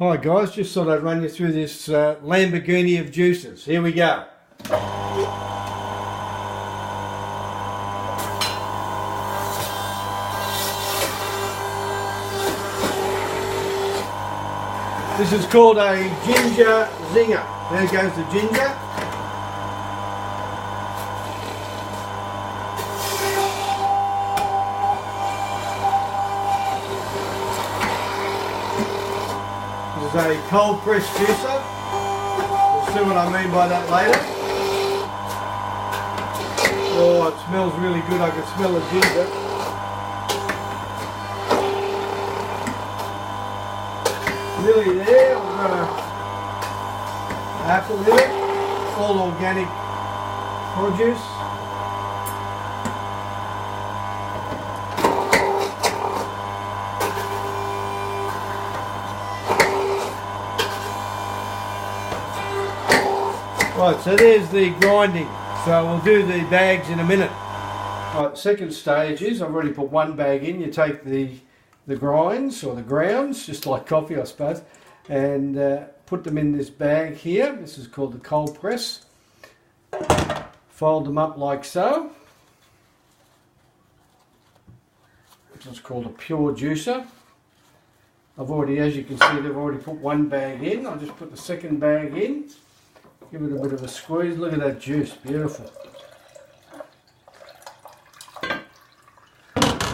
Hi guys, just thought I'd run you through this Lamborghini of juices. Here we go. This is called a ginger zinger. There goes the ginger. This is a cold press juicer. You'll see what I mean by that later. Oh, it smells really good. I can smell the ginger. Really there, we've got an apple in it, all organic produce. Right, so there's the grinding. So we'll do the bags in a minute. Right, second stage is, I've already put one bag in. You take the grinds or the grounds, just like coffee I suppose, and put them in this bag here. This is called the cold press. Fold them up like so. This is called a pure juicer. I've already, as you can see, they've already put one bag in. I'll just put the second bag in. Give it a bit of a squeeze. Look at that juice, beautiful.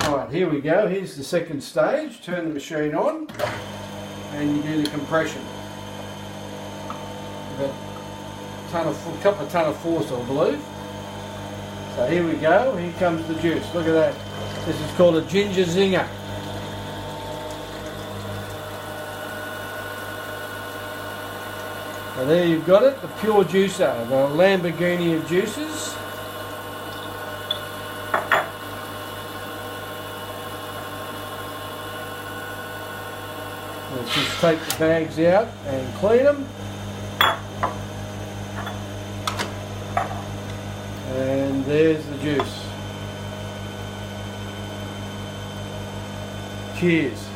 Alright, here we go. Here's the second stage. Turn the machine on and you do the compression. About a couple of ton of force, I believe. So here we go. Here comes the juice. Look at that. This is called a ginger zinger. So there you've got it, the pure juicer, the Lamborghini of juices. Let's just take the bags out and clean them. And there's the juice. Cheers.